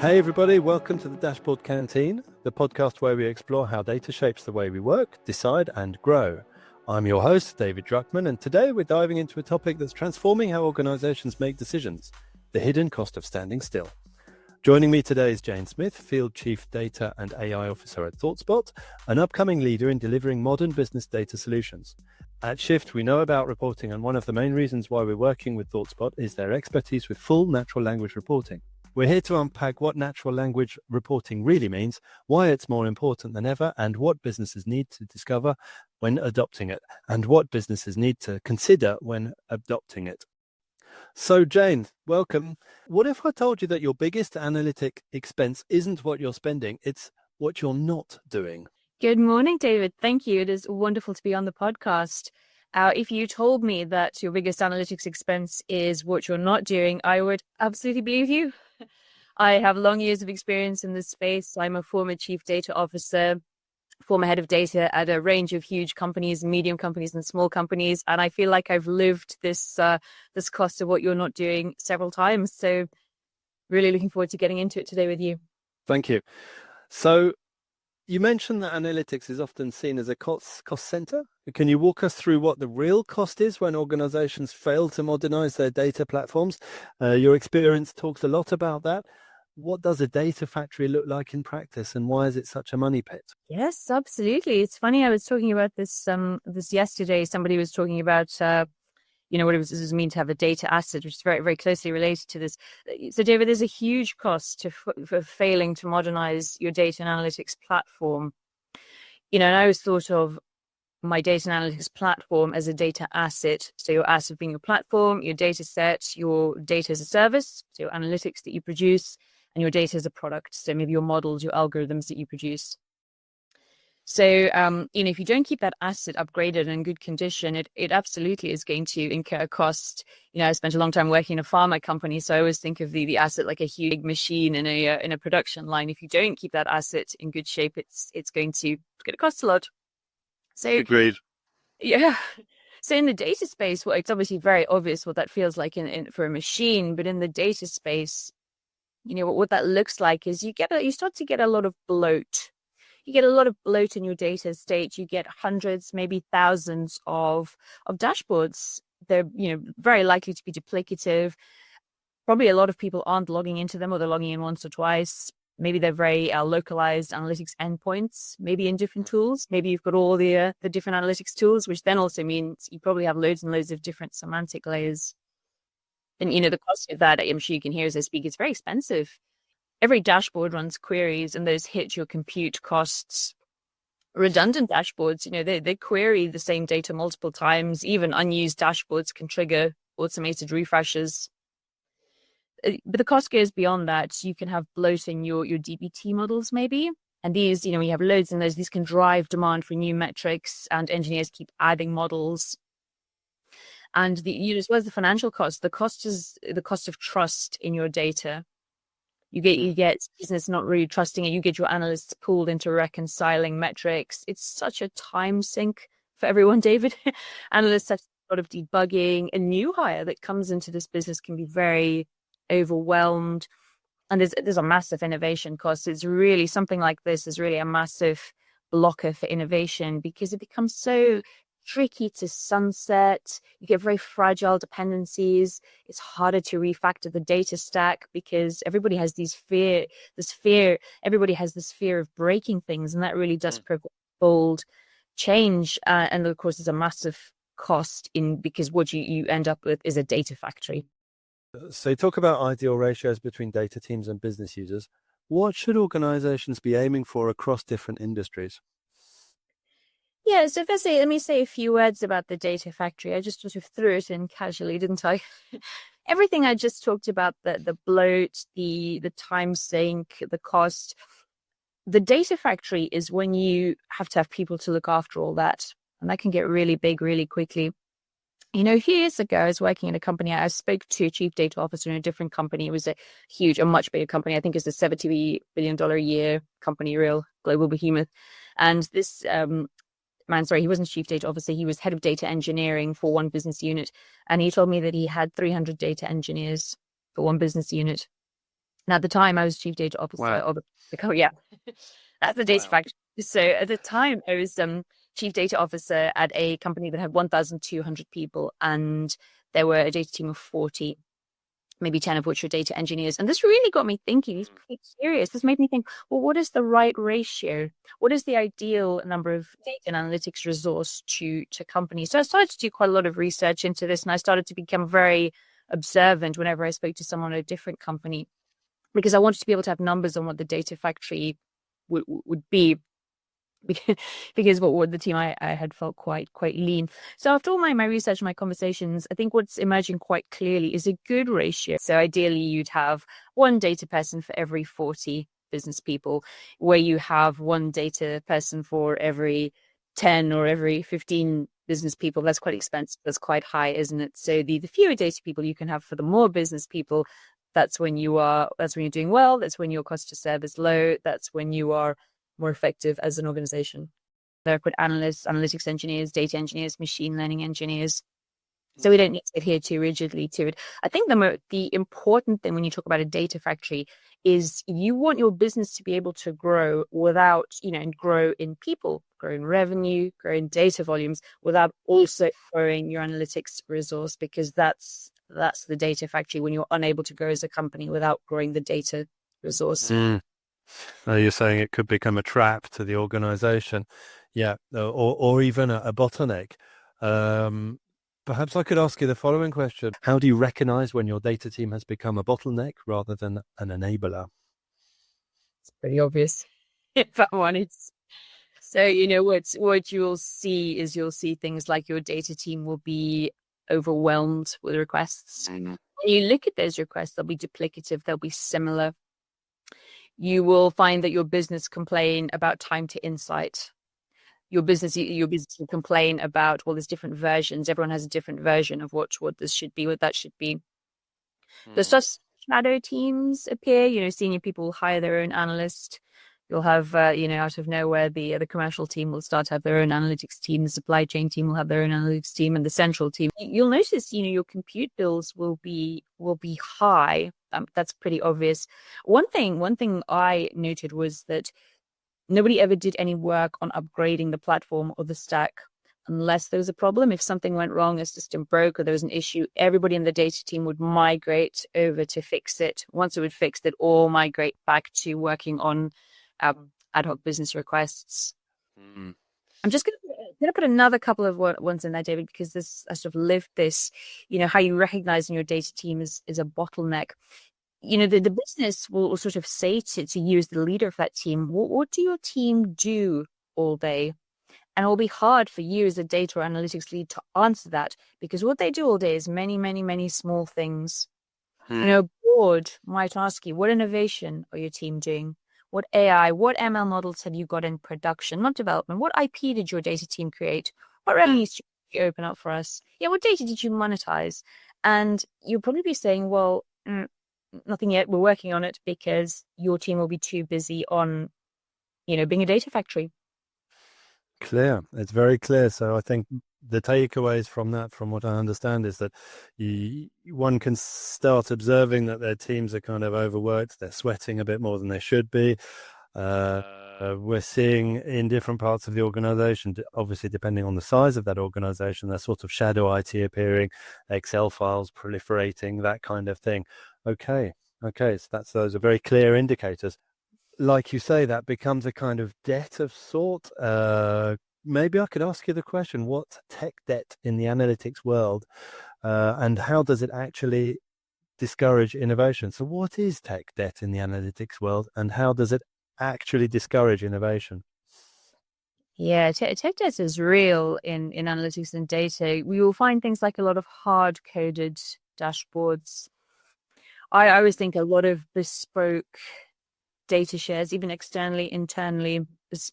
Hey everybody, welcome to the Dashboard Canteen, the podcast where we explore how data shapes the way we work, decide and grow. I'm your host, David Druckmann, and today we're diving into a topic that's transforming how organizations make decisions, the hidden cost of standing still. Joining me today is Jane Smith, Field Chief Data and AI Officer at ThoughtSpot, an upcoming leader in delivering modern business data solutions. At Shift, we know about reporting, and one of the main reasons why we're working with ThoughtSpot is their expertise with full natural language reporting. We're here to unpack what natural language reporting really means, why it's more important than ever, and what businesses need to discover when adopting it, and what businesses need to consider when adopting it. So, Jane, welcome. What if I told you that your biggest analytic expense isn't what you're spending, it's what you're not doing? Good morning, David. Thank you. It is wonderful to be on the podcast. If you told me that your biggest analytics expense is what you're not doing, I would absolutely believe you. I have long years of experience in this space. I'm a former chief data officer, former head of data at a range of huge companies, medium companies and small companies. And I feel like I've lived this cost of what you're not doing several times. So really looking forward to getting into it today with you. Thank you. So you mentioned that analytics is often seen as a cost center. Can you walk us through what the real cost is when organizations fail to modernize their data platforms? Your experience talks a lot about that. What does a data factory look like in practice, and why is it such a money pit? Yes, absolutely. It's funny. I was talking about this yesterday. Somebody was talking about what it was mean to have a data asset, which is very, very closely related to this. So, David, there's a huge cost for failing to modernize your data and analytics platform. And I always thought of my data and analytics platform as a data asset. So your asset being your platform, your data set, your data as a service, so your analytics that you produce, and your data as a product. So maybe your models, your algorithms that you produce. So, if you don't keep that asset upgraded and in good condition, it absolutely is going to incur a cost. I spent a long time working in a pharma company, so I always think of the asset like a huge machine in a production line. If you don't keep that asset in good shape, it's going to cost a lot. So, agreed. Yeah. So in the data space, well, it's obviously very obvious what that feels like for a machine, but in the data space, what that looks like is you start to get a lot of bloat. You get a lot of bloat in your data estate. You get hundreds, maybe thousands of dashboards. They're, very likely to be duplicative. Probably a lot of people aren't logging into them, or they're logging in once or twice. Maybe they're very localized analytics endpoints, maybe in different tools. Maybe you've got all the different analytics tools, which then also means you probably have loads and loads of different semantic layers. And, the cost of that, I'm sure you can hear as I speak, is very expensive. Every dashboard runs queries, and those hit your compute costs. Redundant dashboards, they query the same data multiple times. Even unused dashboards can trigger automated refreshes. But the cost goes beyond that. You can have bloat in your DBT models, maybe. And these, you have loads in those. These can drive demand for new metrics, and engineers keep adding models. And as well as the financial cost, the cost is the cost of trust in your data. You get business not really trusting it. You get your analysts pulled into reconciling metrics. It's such a time sink for everyone, David. Analysts have a lot of debugging. A new hire that comes into this business can be very overwhelmed. And there's a massive innovation cost. It's really, something like this is really a massive blocker for innovation, because it becomes so tricky to sunset. You get very fragile dependencies. It's harder to refactor the data stack because everybody has everybody has this fear of breaking things, and that really does prevent bold change. And of course, there's a massive cost because what you end up with is a data factory. So you talk about ideal ratios between data teams and business users. What should organizations be aiming for across different industries? Yeah, so firstly, let me say a few words about the data factory. I just sort of threw it in casually, didn't I? Everything I just talked about, the bloat, the time sink, the cost. The data factory is when you have to have people to look after all that. And that can get really big really quickly. A few years ago, I was working in a company. I spoke to a chief data officer in a different company. It was a much bigger company. I think it's a $70 billion a year company, real global behemoth. And this he wasn't chief data officer. He was head of data engineering for one business unit. And he told me that he had 300 data engineers for one business unit. And at the time, I was chief data officer of yeah, that's the data factory. So at the time, I was chief data officer at a company that had 1,200 people, and there were a data team of 40, maybe 10 of which were data engineers. And this really got me thinking. It's pretty serious. This made me think, well, what is the right ratio? What is the ideal number of data and analytics resource to companies? So I started to do quite a lot of research into this, and I started to become very observant whenever I spoke to someone at a different company, because I wanted to be able to have numbers on what the data factory would be. Because what the team I had felt quite lean. So after all my research and my conversations, I think what's emerging quite clearly is a good ratio. So ideally, you'd have one data person for every 40 business people, where you have one data person for every 10 or every 15 business people. That's quite expensive. That's quite high, isn't it? So the fewer data people you can have for the more business people, that's when you're doing well. That's when your cost to serve is low. That's when you are more effective as an organization. There are quite analysts, analytics engineers, data engineers, machine learning engineers. So we don't need to adhere too rigidly to it. I think the important thing when you talk about a data factory is you want your business to be able to grow without, and grow in people, grow in revenue, grow in data volumes, without also growing your analytics resource, because that's the data factory, when you're unable to grow as a company without growing the data resource. You're saying it could become a trap to the organization. Yeah, or even a bottleneck. Perhaps I could ask you the following question. How do you recognize when your data team has become a bottleneck rather than an enabler? It's pretty obvious, if I'm honest. So, what you'll see is things like your data team will be overwhelmed with requests. When you look at those requests, they'll be duplicative, they'll be similar. You will find that your business complain about time to insight. Your business will complain about, well, there's different versions. Everyone has a different version of what this should be, what that should be. There's just shadow teams appear. Senior people will hire their own analyst. You'll have, out of nowhere, the commercial team will start to have their own analytics team. The supply chain team will have their own analytics team, and the central team. You'll notice, your compute bills will be high. That's pretty obvious. One thing I noted was that nobody ever did any work on upgrading the platform or the stack unless there was a problem. If something went wrong, a system broke, or there was an issue, everybody in the data team would migrate over to fix it. Once it would fix it, all migrate back to working on ad hoc business requests. I'm just going to put another couple of ones in there, David, because I sort of lived this, how you recognize in your data team is a bottleneck. The business will sort of say to you as the leader of that team, what do your team do all day? And it will be hard for you as a data or analytics lead to answer that, because what they do all day is many, many, many small things. A board might ask you, what innovation are your team doing? What AI, what ML models have you got in production, not development? What IP did your data team create? What revenue streams did you open up for us? Yeah, what data did you monetize? And you'll probably be saying, well, nothing yet. We're working on it, because your team will be too busy on, being a data factory. Clear. It's very clear. So I think the takeaways from that, from what I understand, is that one can start observing that their teams are kind of overworked. They're sweating a bit more than they should be. We're seeing in different parts of the organization, obviously depending on the size of that organization, that sort of shadow IT appearing, Excel files proliferating, that kind of thing. Okay. So those are very clear indicators. Like you say, that becomes a kind of debt of sort. Maybe I could ask you the question, what's tech debt in the analytics world, and how does it actually discourage innovation? So what is tech debt in the analytics world, and how does it actually discourage innovation? Yeah, tech debt is real in analytics and data. We will find things like a lot of hard-coded dashboards. I always think a lot of bespoke data shares, even externally, internally,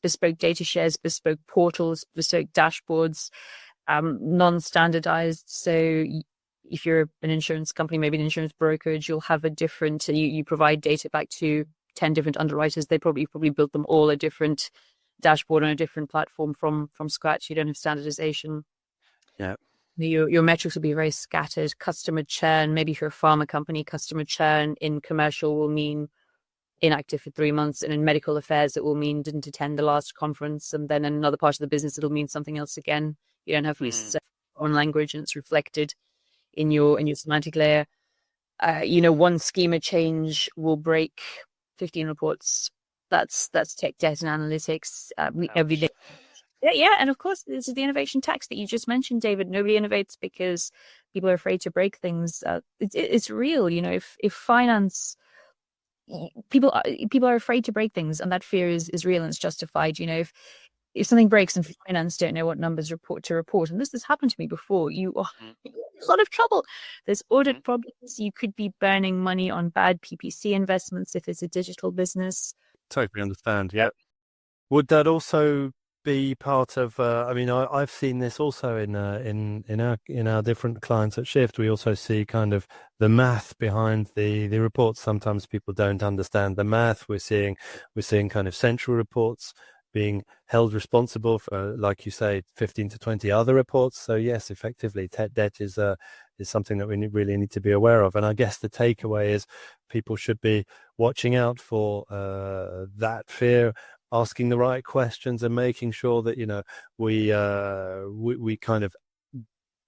bespoke data shares, bespoke portals, bespoke dashboards, non-standardized. So if you're an insurance company, maybe an insurance brokerage, you'll have a different, you provide data back to 10 different underwriters. They probably built them all a different dashboard on a different platform from scratch. You don't have standardization. Yeah. Your metrics will be very scattered. Customer churn, maybe if you're a pharma company, customer churn in commercial will mean inactive for 3 months, and in medical affairs it will mean didn't attend the last conference, and then in another part of the business it'll mean something else again. You don't have to use own language, and it's reflected in your semantic layer. One schema change will break 15 reports. That's tech debt and analytics every day. Yeah, and of course, this is the innovation tax that you just mentioned, David. Nobody innovates because people are afraid to break things. It's real, if finance, people are afraid to break things, and that fear is real and it's justified. If something breaks and finance don't know what numbers to report, and this has happened to me before, you are in a lot of trouble. There's audit problems. You could be burning money on bad PPC investments if it's a digital business. Totally understand. Yeah. Would that also be part of? I've seen this also in our different clients at Shift. We also see kind of the math behind the reports. Sometimes people don't understand the math. We're seeing kind of central reports being held responsible for, like you say, 15 to 20 other reports. So yes, effectively, tech debt is something that we really need to be aware of. And I guess the takeaway is people should be watching out for that fear, asking the right questions, and making sure that we kind of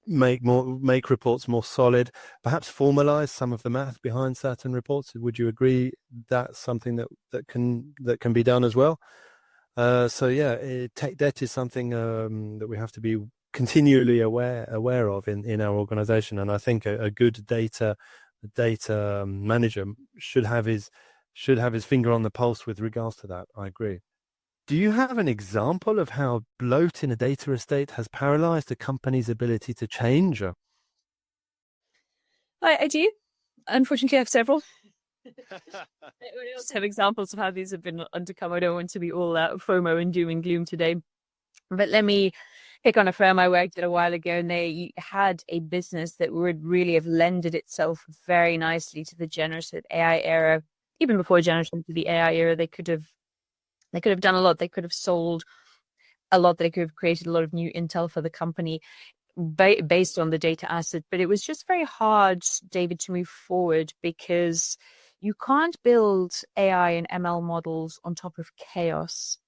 make reports more solid. Perhaps formalize some of the math behind certain reports. Would you agree that's something that can be done as well? Tech debt is something that we have to be continually aware of in our organization, and I think a good data manager should have his finger on the pulse with regards to that. I agree. Do you have an example of how bloat in a data estate has paralyzed a company's ability to change? I do. Unfortunately, I have several. I also have examples of how these have been undercome. I don't want to be all FOMO and doom and gloom today, but let me pick on a firm I worked at a while ago, and they had a business that would really have lended itself very nicely to the generative AI era. Even before generative to the AI era, they could have done a lot. They could have sold a lot. They could have created a lot of new intel for the company based on the data asset. But it was just very hard, David, to move forward because you can't build AI and ML models on top of chaos.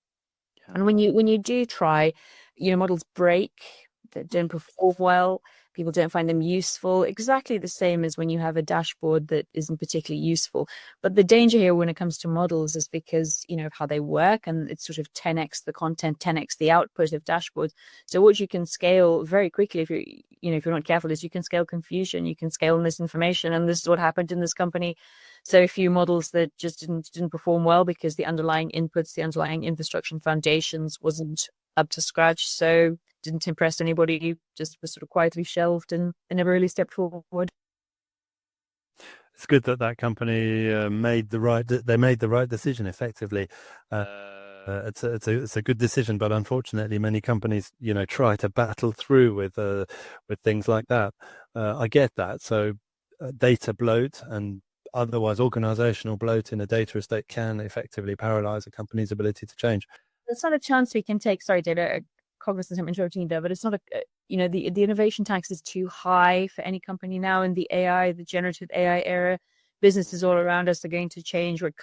Yeah. And when you do try, models break, they don't perform well, people don't find them useful, exactly the same as when you have a dashboard that isn't particularly useful. But the danger here when it comes to models is because, of how they work, and it's sort of 10x the content, 10x the output of dashboards. So what you can scale very quickly if you're not careful is you can scale confusion, you can scale misinformation, and this is what happened in this company. So a few models that just didn't perform well because the underlying inputs, the underlying infrastructure and foundations wasn't up to scratch. So didn't impress anybody, just was sort of quietly shelved and never really stepped forward. It's good that company made the right decision effectively. It's a good decision, but unfortunately, many companies try to battle through with things like that. I get that. So data bloat and otherwise organizational bloat in a data estate can effectively paralyze a company's ability to change. It's not a chance we can take. Sorry, David, cognizant I'm interrupting you there, but it's not the innovation tax is too high for any company now in the generative AI era. Businesses all around us are going to change. What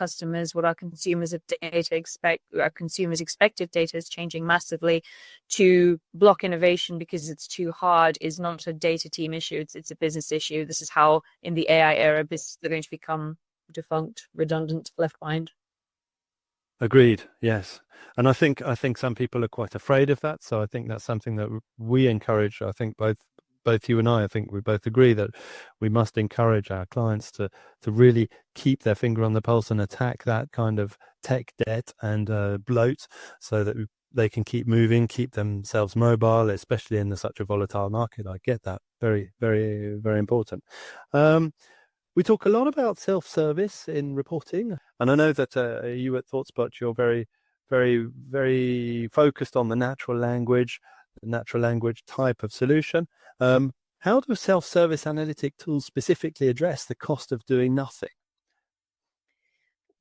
our consumers of data expect, our consumers' expected data is changing massively. To block innovation because it's too hard is not a data team issue. It's a business issue. This is how in the AI era businesses are going to become defunct, redundant, left behind. Agreed. Yes. And I think some people are quite afraid of that. So I think that's something that we encourage. I think both you and I think we both agree that we must encourage our clients to really keep their finger on the pulse and attack that kind of tech debt and bloat so that they can keep moving, keep themselves mobile, especially in such a volatile market. I get that. Very, very, very important. We talk a lot about self-service in reporting, and I know that you at ThoughtSpot, you're very, very, very focused on the natural language type of solution. How do self-service analytic tools specifically address the cost of doing nothing?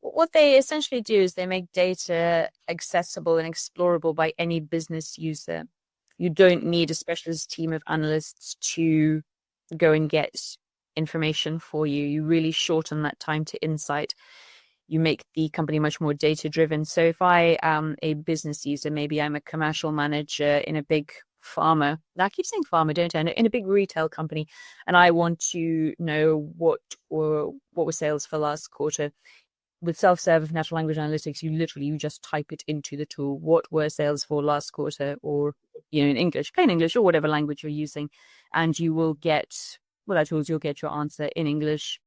What they essentially do is they make data accessible and explorable by any business user. You don't need a specialist team of analysts to go and get information for you. You really shorten that time to insight. You make the company much more data driven. So if I am a business user, maybe I'm a commercial manager in a big pharma. Now I keep saying pharma, don't I? In a big retail company, and I want to know what were sales for last quarter. With self-serve natural language analytics, you just type it into the tool. What were sales for last quarter, or in English, plain English, or whatever language you're using, and you will get that tools. You'll get your answer in English,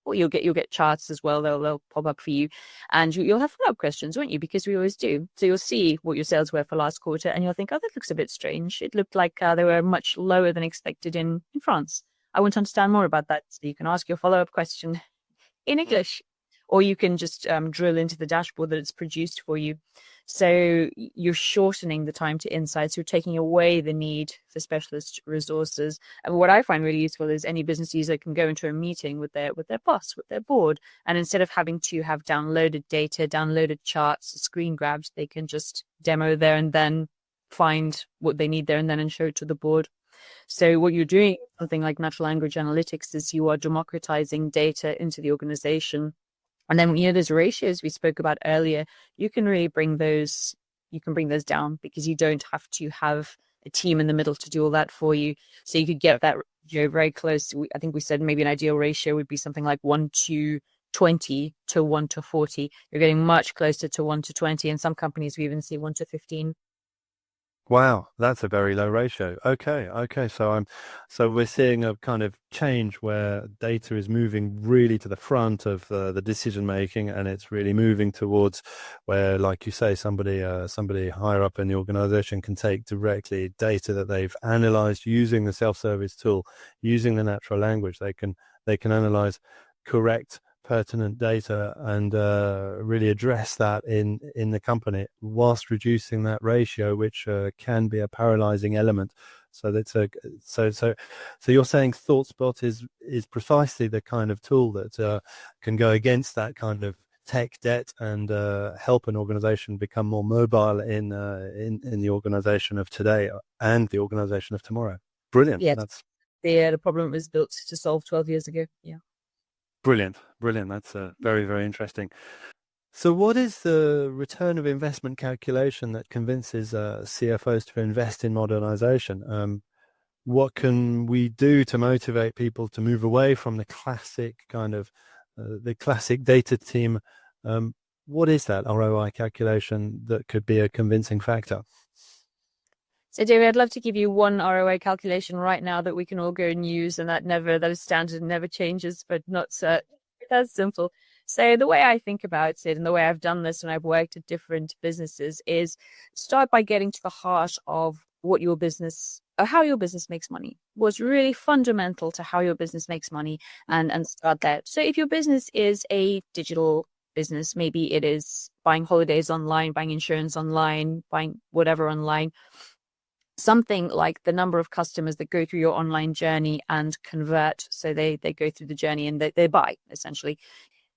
or you'll get charts as well. They'll pop up for you, and you'll have follow-up questions, won't you? Because we always do. So you'll see what your sales were for last quarter, and you'll think, oh, that looks a bit strange. It looked like they were much lower than expected in France. I want to understand more about that. So you can ask your follow-up question in English. Or you can just drill into the dashboard that it's produced for you. So you're shortening the time to insights. You're taking away the need for specialist resources. And what I find really useful is any business user can go into a meeting with their boss, with their board. And instead of having to have downloaded data, downloaded charts, screen grabs, they can just demo there and then find what they need there and then and show it to the board. So what you're doing, something like natural language analytics, is you are democratizing data into the organization. And then, those ratios we spoke about earlier, you can really bring those down, because you don't have to have a team in the middle to do all that for you. So you could get that very close. I think we said maybe an ideal ratio would be something like 1:20 to 1:40. You're getting much closer to 1:20. And some companies we even see 1:15. Wow, that's a very low ratio. Okay. So we're seeing a kind of change where data is moving really to the front of the decision making, and it's really moving towards where, like you say, somebody higher up in the organization can take directly data that they've analyzed using the self-service tool, using the natural language. They can analyze correct, pertinent data and really address that in the company, whilst reducing that ratio, which can be a paralyzing element. So that's so you're saying ThoughtSpot is precisely the kind of tool that can go against that kind of tech debt and help an organization become more mobile in the organization of today and the organization of tomorrow. Brilliant. Yeah, the problem was built to solve 12 years ago. Yeah. Brilliant. That's very, very interesting. So what is the return of investment calculation that convinces CFOs to invest in modernization? What can we do to motivate people to move away from the classic kind of the classic data team? What is that ROI calculation that could be a convincing factor? So, David, I'd love to give you one ROI calculation right now that we can all go and use, and that is standard and never changes, but not so. That's simple. So the way I think about it, and the way I've done this when I've worked at different businesses, is start by getting to the heart of what your business, or how your business makes money. What's really fundamental to how your business makes money, and start there. So if your business is a digital business, maybe it is buying holidays online, buying insurance online, buying whatever online. Something like the number of customers that go through your online journey and convert. So they go through the journey and they buy, essentially.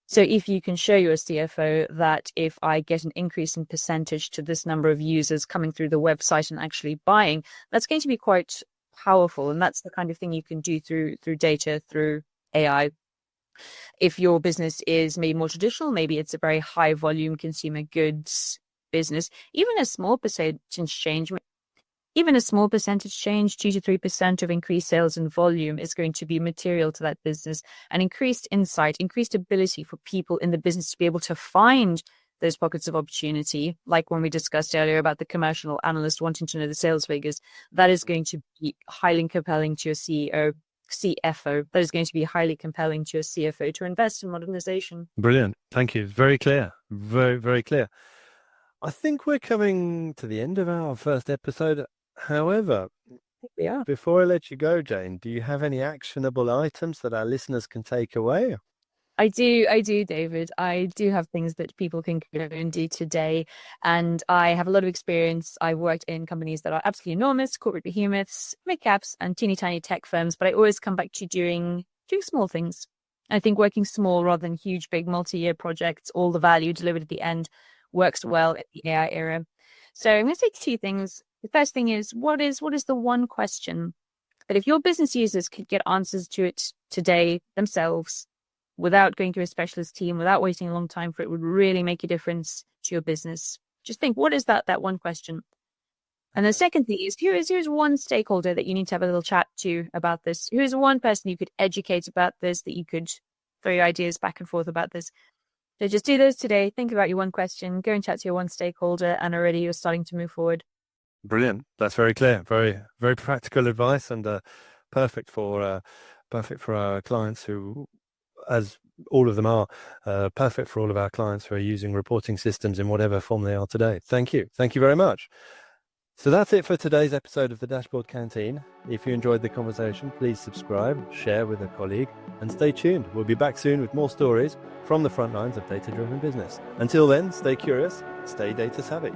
So if you can show your CFO that if I get an increase in percentage to this number of users coming through the website and actually buying, that's going to be quite powerful. And that's the kind of thing you can do through data, through AI. If your business is maybe more traditional, maybe it's a very high volume consumer goods business, even a small percentage change, 2 to 3% of increased sales and volume is going to be material to that business. And increased insight, increased ability for people in the business to be able to find those pockets of opportunity, like when we discussed earlier about the commercial analyst wanting to know the sales figures, that is going to be highly compelling to your CFO. That is going to be highly compelling to your CFO to invest in modernization. Brilliant. Thank you. Very clear. Very, very clear. I think we're coming to the end of our first episode. However, before I let you go, Jane, do you have any actionable items that our listeners can take away? I do, David. I do have things that people can go and do today. And I have a lot of experience. I've worked in companies that are absolutely enormous, corporate behemoths, mid-caps, and teeny tiny tech firms. But I always come back to doing small things. I think working small rather than huge, big multi-year projects, all the value delivered at the end works well in the AI era. So I'm going to say two things. The first thing is what is the one question that if your business users could get answers to it today themselves, without going through a specialist team, without waiting a long time for it, would really make a difference to your business? Just think, what is that one question? And the second thing is, here's one stakeholder that you need to have a little chat to about this. Here's one person you could educate about this, that you could throw your ideas back and forth about this. So just do those today. Think about your one question, go and chat to your one stakeholder, and already you're starting to move forward. Brilliant. That's very clear. Very, very practical advice, and perfect for our clients who, as all of them are, perfect for all of our clients who are using reporting systems in whatever form they are today. Thank you. Thank you very much. So that's it for today's episode of the Dashboard Canteen. If you enjoyed the conversation, please subscribe, share with a colleague, and stay tuned. We'll be back soon with more stories from the front lines of data-driven business. Until then, stay curious, stay data savvy.